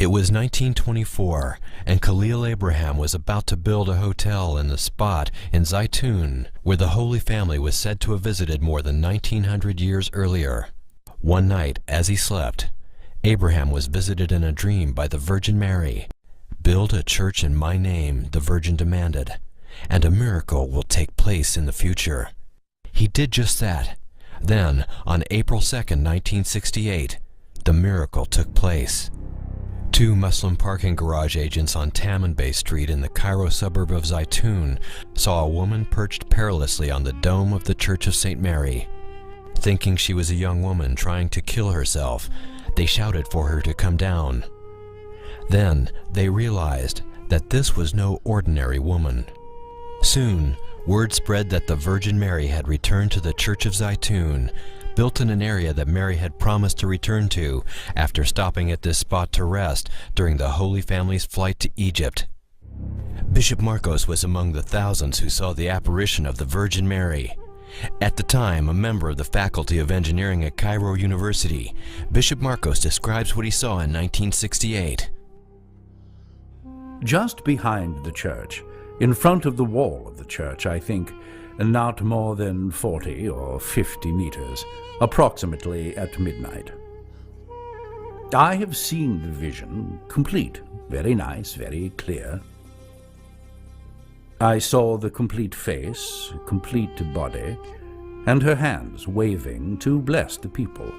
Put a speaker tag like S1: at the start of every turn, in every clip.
S1: It was 1924, and Khalil Abraham was about to build a hotel in the spot in Zeitoun where the Holy Family was said to have visited more than 1900 years earlier. One night, as he slept, Abraham was visited in a dream by the Virgin Mary. "Build a church in my name," the Virgin demanded, "and a miracle will take place in the future." He did just that. Then, on April 2nd, 1968, the miracle took place. Two Muslim parking garage agents on Taman Bay Street in the Cairo suburb of Zeitoun saw a woman perched perilously on the dome of the Church of St. Mary. Thinking she was a young woman trying to kill herself, they shouted for her to come down. Then they realized that this was no ordinary woman. Soon, word spread that the Virgin Mary had returned to the Church of Zeitoun, built in an area that Mary had promised to return to after stopping at this spot to rest during the Holy Family's flight to Egypt. Bishop Marcos was among the thousands who saw the apparition of the Virgin Mary. At the time, a member of the Faculty of Engineering at Cairo University, Bishop Marcos describes what he saw in 1968.
S2: Just behind the church, in front of the wall of the church, I think, not more than 40 or 50 meters, approximately at midnight. I have seen the vision complete, very nice, very clear. I saw the complete face, complete body, and her hands waving to bless the people.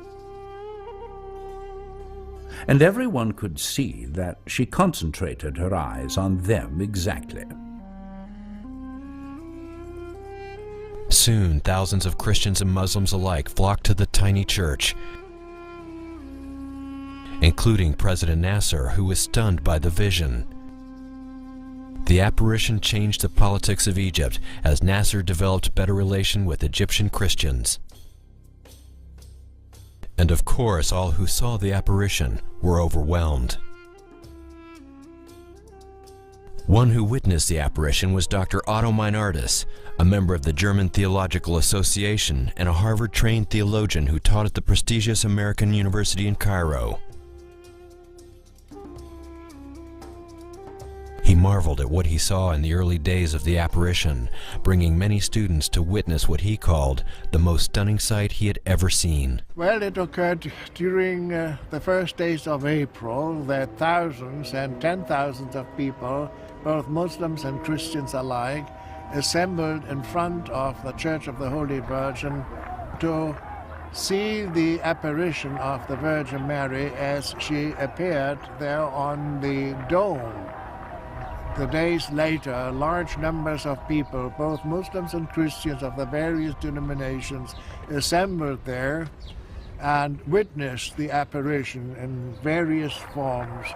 S2: And everyone could see that she concentrated her eyes on them exactly.
S1: Soon, thousands of Christians and Muslims alike flocked to the tiny church, including President Nasser, who was stunned by the vision. The apparition changed the politics of Egypt as Nasser developed better relation with Egyptian Christians. And of course, all who saw the apparition were overwhelmed. One who witnessed the apparition was Dr. Otto Meinardus, a member of the German Theological Association and a Harvard-trained theologian who taught at the prestigious American University in Cairo. He marveled at what he saw in the early days of the apparition, bringing many students to witness what he called the most stunning sight he had ever seen.
S3: Well, it occurred during the first days of April that thousands and 10,000s of people, both Muslims and Christians alike, assembled in front of the Church of the Holy Virgin to see the apparition of the Virgin Mary as she appeared there on the dome. The days later, large numbers of people, both Muslims and Christians of the various denominations, assembled there and witnessed the apparition in various forms.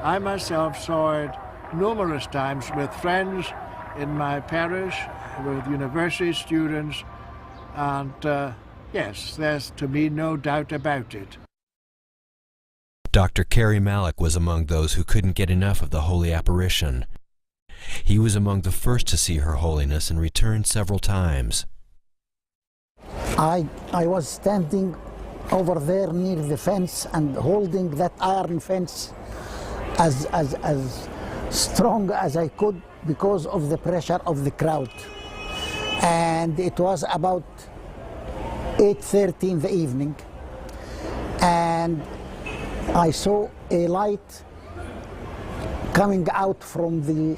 S3: I myself saw it numerous times with friends in my parish, with university students, and yes, there's to be no doubt about it.
S1: Dr. Kerry Malik was among those who couldn't get enough of the holy apparition. He was among the first to see Her Holiness and returned several times.
S4: I was standing over there near the fence and holding that iron fence as strong as I could because of the pressure of the crowd. And it was about 8:30 in the evening, and I saw a light coming out from the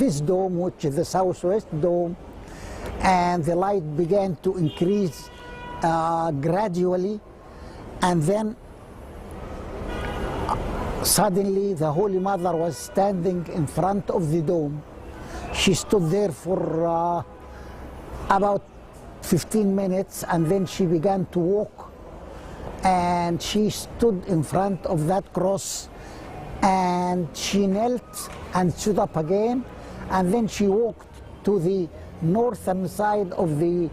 S4: this dome, which is the southwest dome, and the light began to increase gradually, and then suddenly the Holy Mother was standing in front of the dome. She stood there for about 15 minutes, and then she began to walk, and she stood in front of that cross, and she knelt and stood up again, and then she walked to the northern side of the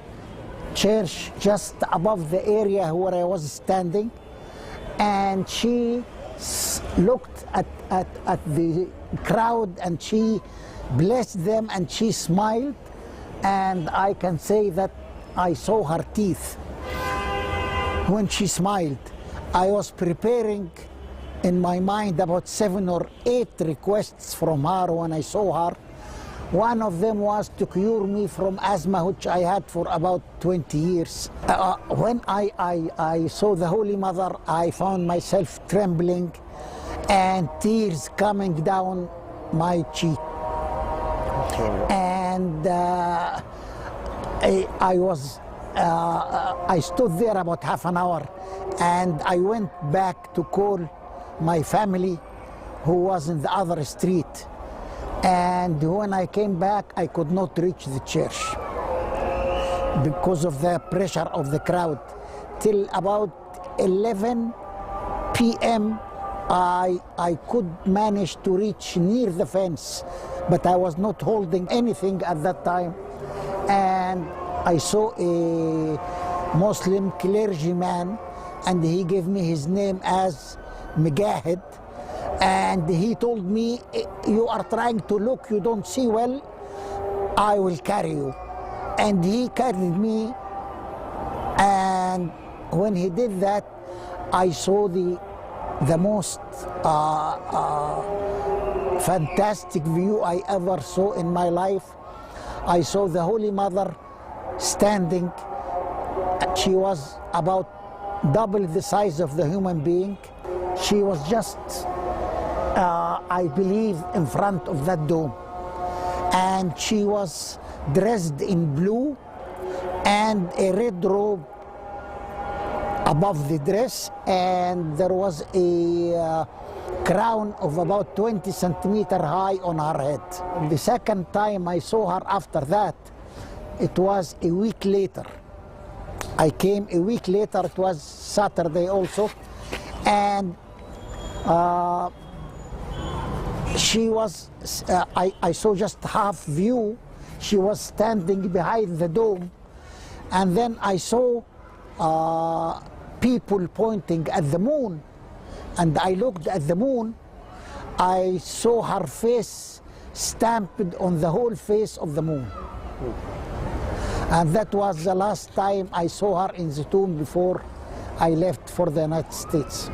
S4: church, just above the area where I was standing, and she looked at the crowd, and she blessed them, and she smiled, and I can say that I saw her teeth when she smiled. I was preparing in my mind about 7 or 8 requests from her when I saw her. One of them was to cure me from asthma, which I had for about 20 years. When I saw the Holy Mother, I found myself trembling and tears coming down my cheek. And I stood there about half an hour, and I went back to call my family who was in the other street. And when I came back, I could not reach the church because of the pressure of the crowd. Till about 11 p.m., I could manage to reach near the fence, but I was not holding anything at that time. And I saw a Muslim clergyman, and he gave me his name as Mujahid. And he told me, you are trying to look, you don't see well, I will carry you. And he carried me, and when he did that, I saw the most fantastic view I ever saw in my life. I saw the Holy Mother standing. She was about double the size of the human being. She was just I believe, in front of that dome. And she was dressed in blue and a red robe above the dress, and there was a crown of about 20 centimeters high on her head. The second time I saw her after that, it was a week later. I came a week later, it was Saturday also, and she was, I saw just half view. She was standing behind the dome, and then I saw people pointing at the moon, and I looked at the moon. I saw her face stamped on the whole face of the moon. And that was the last time I saw her in Zeitoun before I left for the United States.